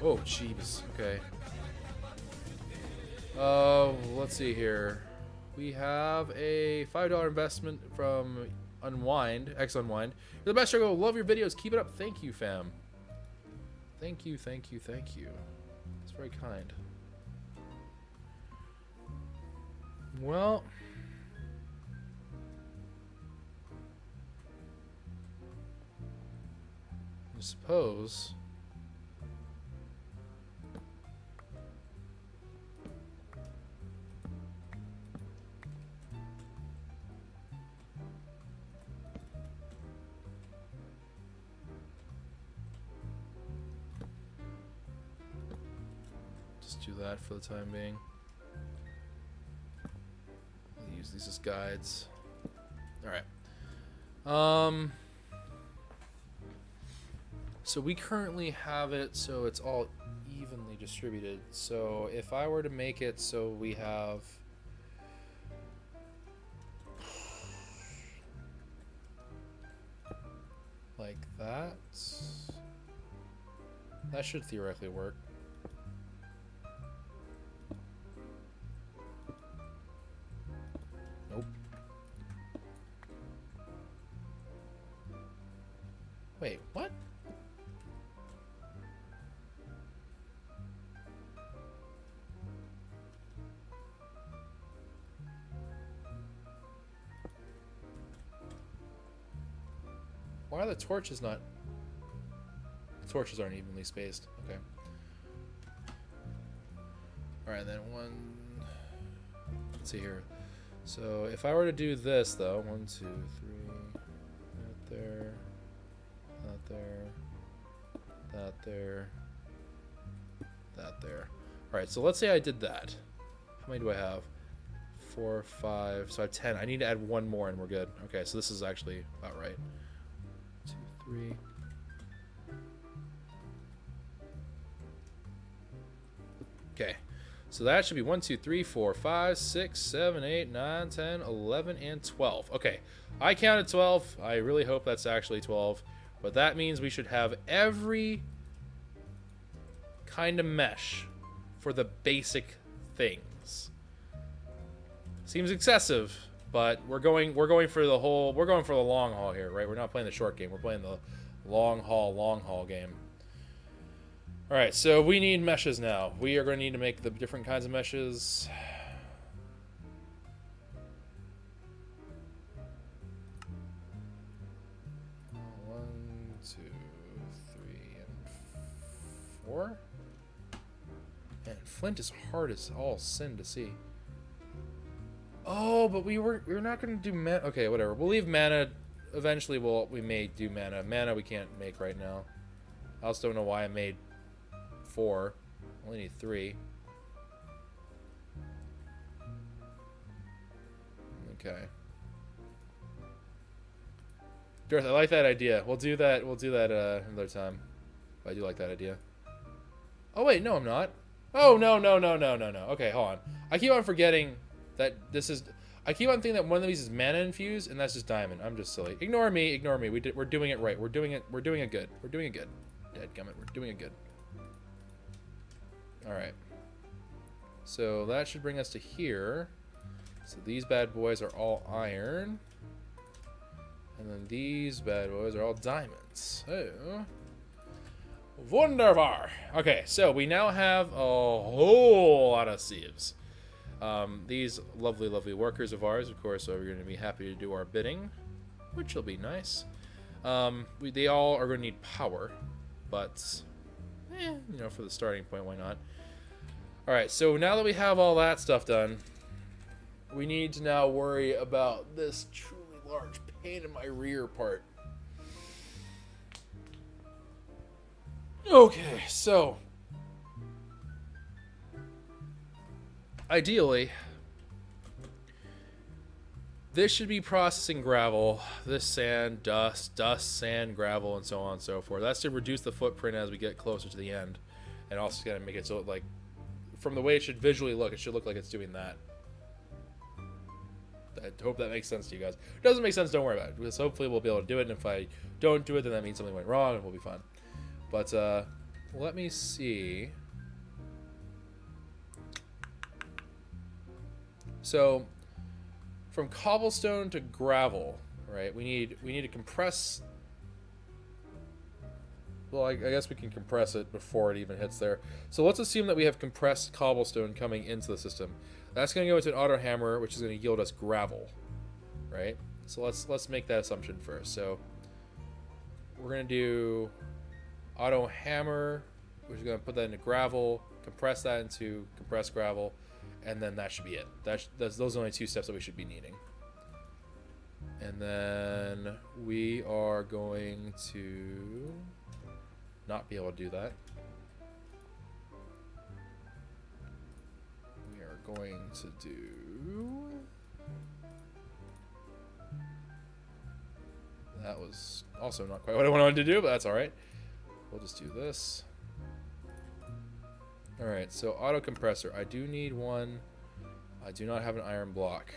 Oh, jeebs. Okay. Let's see here. We have a $5 investment from Unwind, X-Unwind. You're the best, Struggle. Love your videos. Keep it up. Thank you, fam. Thank you, thank you, thank you. It's very kind. Well... I suppose... just do that for the time being. Use these as guides. Alright. So we currently have it so it's all evenly distributed. So if I were to make it so we have like that, that should theoretically work. Nope. Wait, what? Why are the torches not... The torches aren't evenly spaced. Okay. Alright, then one... Let's see here. So, if I were to do this, though... 1, 2, 3... That there... That there... That there... That there. Alright, so let's say I did that. How many do I have? 4, 5... So I have 10. I need to add one more and we're good. Okay, so this is actually about right. 2, 3. Okay, so that should be 1, 2, 3, 4, 5, 6, 7, 8, 9, 10, 11, and 12. Okay, I counted 12. I really hope that's actually 12. But that means we should have every kind of mesh for the basic things. Seems excessive, but we're going for the long haul here, right? We're not playing the short game. We're playing the long haul game. All right, so we need meshes now. We are going to need to make the different kinds of meshes. One, 2, 3, and 4. Man, flint is hard as all sin to see. Oh, but we're not going to do mana. Okay, whatever. We'll leave mana. Eventually, we may do mana. Mana we can't make right now. I also don't know why I made 4. Only need 3. Okay. Darth, I like that idea. We'll do that another time. I do like that idea. Oh wait, no I'm not. Oh no. Okay, hold on. I keep on forgetting that this is... I keep on thinking that one of these is mana infused, and that's just diamond. I'm just silly. Ignore me. We're doing it right. We're doing it good. Dadgummit, we're doing it good. Alright. So that should bring us to here. So these bad boys are all iron. And then these bad boys are all diamonds. Oh. Wunderbar! Okay, so we now have a whole lot of sieves. These lovely workers of ours, of course, are going to be happy to do our bidding, which will be nice. They all are going to need power, but, you know, for the starting point, why not? Alright, so now that we have all that stuff done, we need to now worry about this truly large pain in my rear part. Okay, so ideally, this should be processing gravel, this sand, dust, sand, gravel, and so on and so forth. That's to reduce the footprint as we get closer to the end, and also going to make it so, like, from the way it should visually look, it should look like it's doing that. I hope that makes sense to you guys. If it doesn't make sense, don't worry about it, because hopefully we'll be able to do it, and if I don't do it, then that means something went wrong, and we'll be fine. But, let me see. So, from cobblestone to gravel, right, we need to compress. Well, I guess we can compress it before it even hits there. So let's assume that we have compressed cobblestone coming into the system. That's going to go into an auto hammer, which is going to yield us gravel, right? So let's make that assumption first. So we're going to do auto hammer, which is going to put that into gravel, compress that into compressed gravel, and then that should be it. Those are the only two steps that we should be needing. And then we are going to not be able to do that. We are going to do... That was also not quite what I wanted to do, but that's alright. We'll just do this. Alright, so auto compressor. I do need one. I do not have an iron block.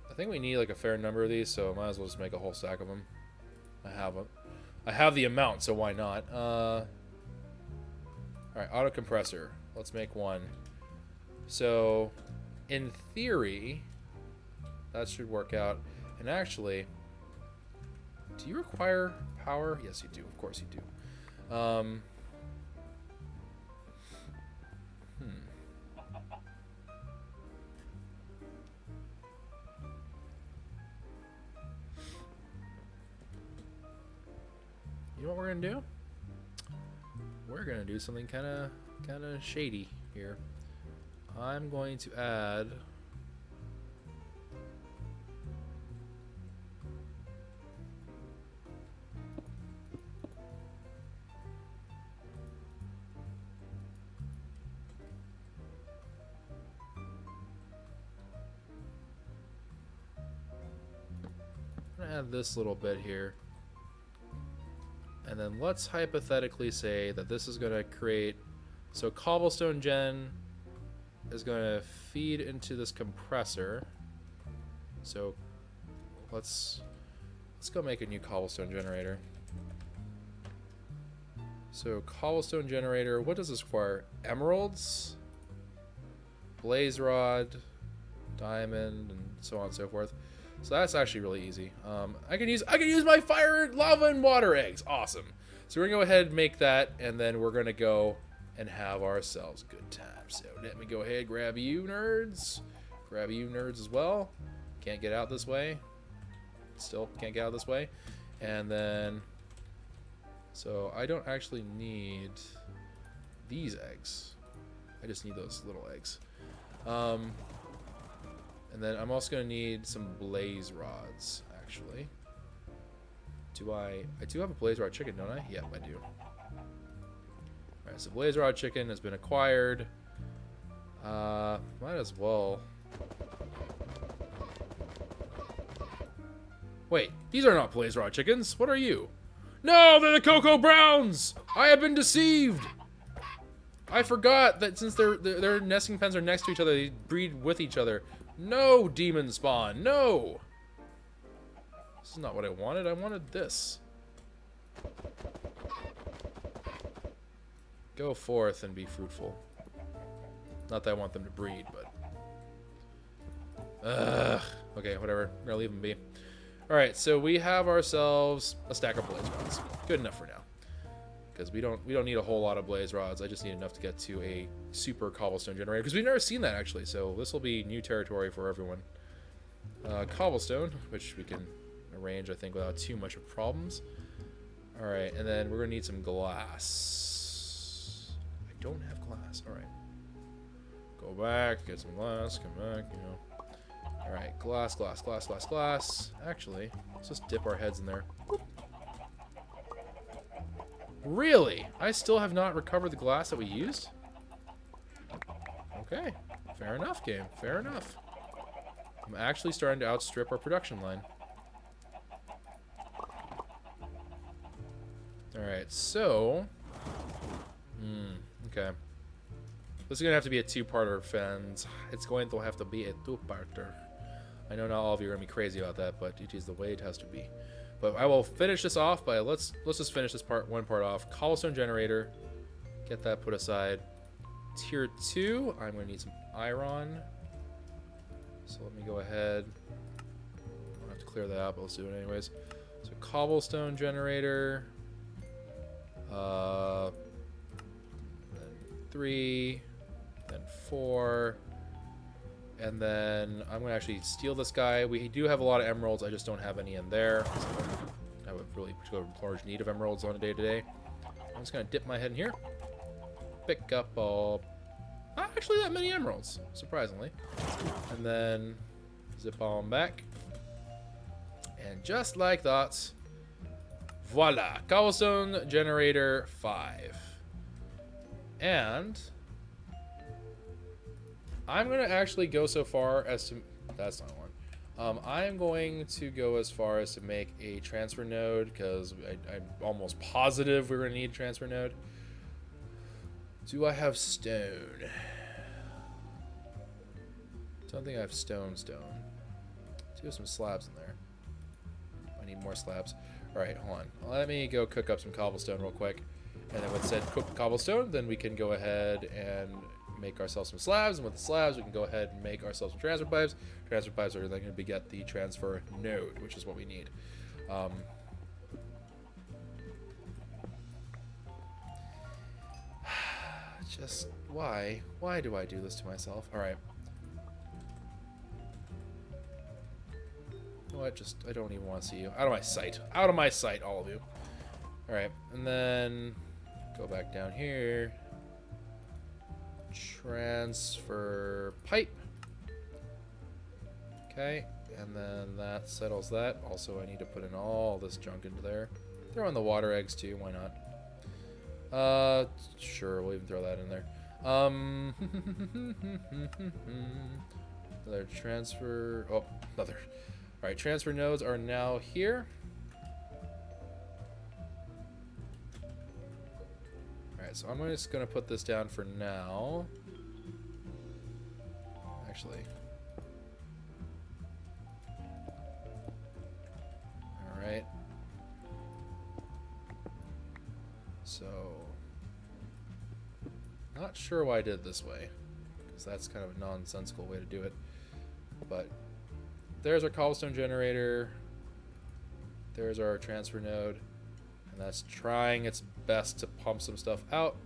I think we need like a fair number of these, so I might as well just make a whole stack of them. I have the amount, so why not? Alright, auto compressor. Let's make one. So, in theory, that should work out. And actually, do you require power? Yes, you do. Of course you do. You know what we're gonna do? We're gonna do something kind of shady here. I'm going to add this little bit here. And then let's hypothetically say that this is going to create, so cobblestone gen is going to feed into this compressor. So let's go make a new cobblestone generator. So cobblestone generator, what does this require? Emeralds, blaze rod, diamond, and so on and so forth. So that's actually really easy. I can use my fire, lava, and water eggs. Awesome. So we're gonna go ahead and make that, and then we're gonna go and have ourselves a good time. So let me go ahead, grab you nerds. Grab you nerds as well. Can't get out this way. Still can't get out this way. And then, so I don't actually need these eggs. I just need those little eggs. And then I'm also going to need some blaze rods, actually. I do have a blaze rod chicken, don't I? Yeah, I do. Alright, so blaze rod chicken has been acquired. Might as well. Wait, these are not blaze rod chickens. What are you? No, they're the Cocoa Browns! I have been deceived! I forgot that since their nesting pens are next to each other, they breed with each other. No, demon spawn, no! This is not what I wanted. I wanted this. Go forth and be fruitful. Not that I want them to breed, but... okay, whatever. We're gonna leave them be. Alright, so we have ourselves a stack of blaze rods. Good enough for now. Because we don't need a whole lot of blaze rods. I just need enough to get to a super cobblestone generator. Because we've never seen that, actually. So this will be new territory for everyone. Cobblestone, which we can arrange, I think, without too much of problems. Alright, and then we're going to need some glass. I don't have glass. Alright. Go back, get some glass, come back, you know. Alright, glass, glass, glass, glass, glass. Actually, let's just dip our heads in there. Boop. Really? I still have not recovered the glass that we used? Okay, fair enough, game. Fair enough. I'm actually starting to outstrip our production line. Alright, so... okay. This is going to have to be a two-parter, friends. It's going to have to be a two-parter. I know not all of you are going to be crazy about that, but it is the way it has to be. But I will finish this off by... Let's just finish this one part off. Cobblestone generator. Get that put aside. Tier 2. I'm going to need some iron. So let me go ahead. I don't have to clear that out, but let's do it anyways. So cobblestone generator. Then 3. Then 4. And then I'm going to actually steal this guy. We do have a lot of emeralds. I just don't have any in there. So I have a really large need of emeralds on a day-to-day. I'm just going to dip my head in here. Pick up all... Not actually that many emeralds, surprisingly. And then zip on back. And just like that, voila. Cobblestone generator 5. And... I'm going to actually go so far as to... That's not one. I'm going to go as far as to make a transfer node, because I'm almost positive we're going to need a transfer node. Do I have stone? Don't think I have stone. Do have some slabs in there. I need more slabs. Alright, hold on. Let me go cook up some cobblestone real quick. And then with said cooked cobblestone, then we can go ahead and... make ourselves some slabs, and with the slabs we can go ahead and make ourselves some transfer pipes. Transfer pipes are then going to beget the transfer node, which is what we need. Just why do I do this to myself? All right. You know what? Just I don't even want to see you. Out of my sight. Out of my sight, all of you. All right, and then go back down here. Transfer pipe. Okay, and then that settles that. Also, I need to put in all this junk into there. Throw in the water eggs too, why not? Sure, we'll even throw that in there. Another transfer. Oh, another. All right, transfer nodes are now here. So I'm just going to put this down for now. Actually. Alright. So. Not sure why I did it this way. Because that's kind of a nonsensical way to do it. But there's our cobblestone generator. There's our transfer node. And that's trying its best to pump some stuff out.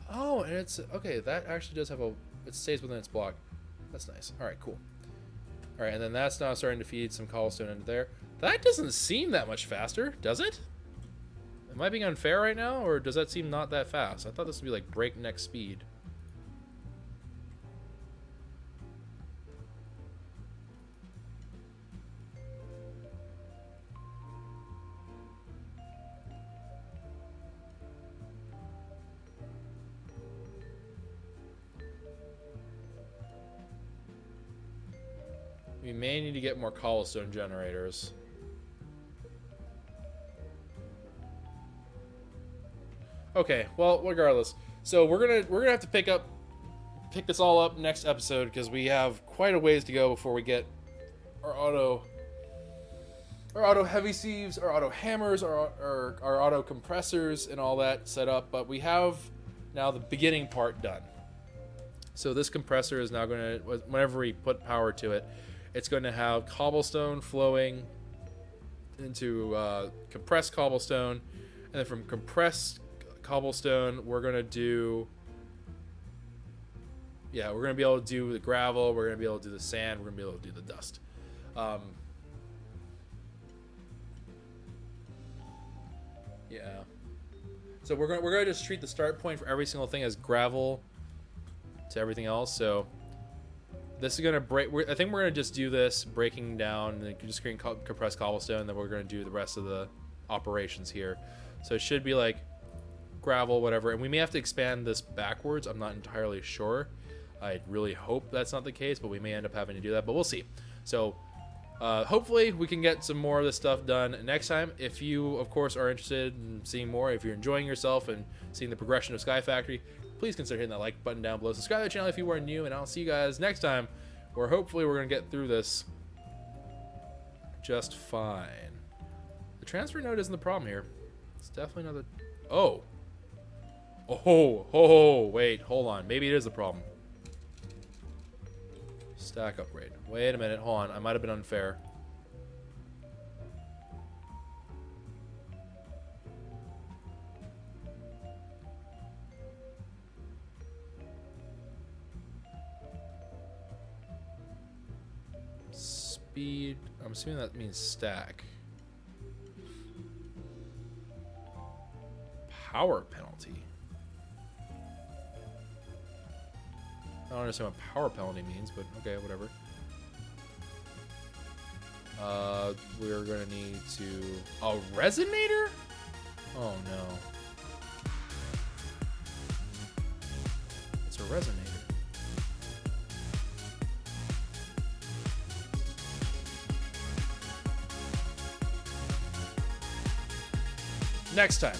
Oh, and it's okay. That actually does have a. It stays within its block. That's nice. All right, cool. All right, and then that's now starting to feed some cobblestone into there. That doesn't seem that much faster, does it? Am I being unfair right now, or does that seem not that fast? I thought this would be like breakneck speed. We may need to get more cobblestone generators. Okay, well, regardless. So we're gonna have to pick this all up next episode, because we have quite a ways to go before we get our auto heavy sieves, our auto hammers, our auto compressors, and all that set up. But we have now the beginning part done. So this compressor is now going to, whenever we put power to it, it's going to have cobblestone flowing into compressed cobblestone, and then from compressed cobblestone, we're going to do, we're going to be able to do the gravel, we're going to be able to do the sand, we're going to be able to do the dust. So we're going to just treat the start point for every single thing as gravel, to everything else. So this is gonna break. I think we're gonna just do this breaking down and then just creating compressed cobblestone. And then we're gonna do the rest of the operations here. So it should be like gravel, whatever. And we may have to expand this backwards. I'm not entirely sure. I really hope that's not the case, but we may end up having to do that. But we'll see. So hopefully we can get some more of this stuff done next time. If you, of course, are interested in seeing more, if you're enjoying yourself and seeing the progression of Sky Factory, please consider hitting that like button down below. Subscribe to the channel if you are new, and I'll see you guys next time, where hopefully we're going to get through this just fine. The transfer node isn't the problem here. It's definitely not the... Oh. Oh, wait, hold on. Maybe it is the problem. Stack upgrade. Wait a minute, hold on. I might have been unfair. Speed. I'm assuming that means stack. Power penalty. I don't understand what power penalty means, but okay, whatever. We're gonna need to... A resonator? Oh no. It's a resonator. Next time.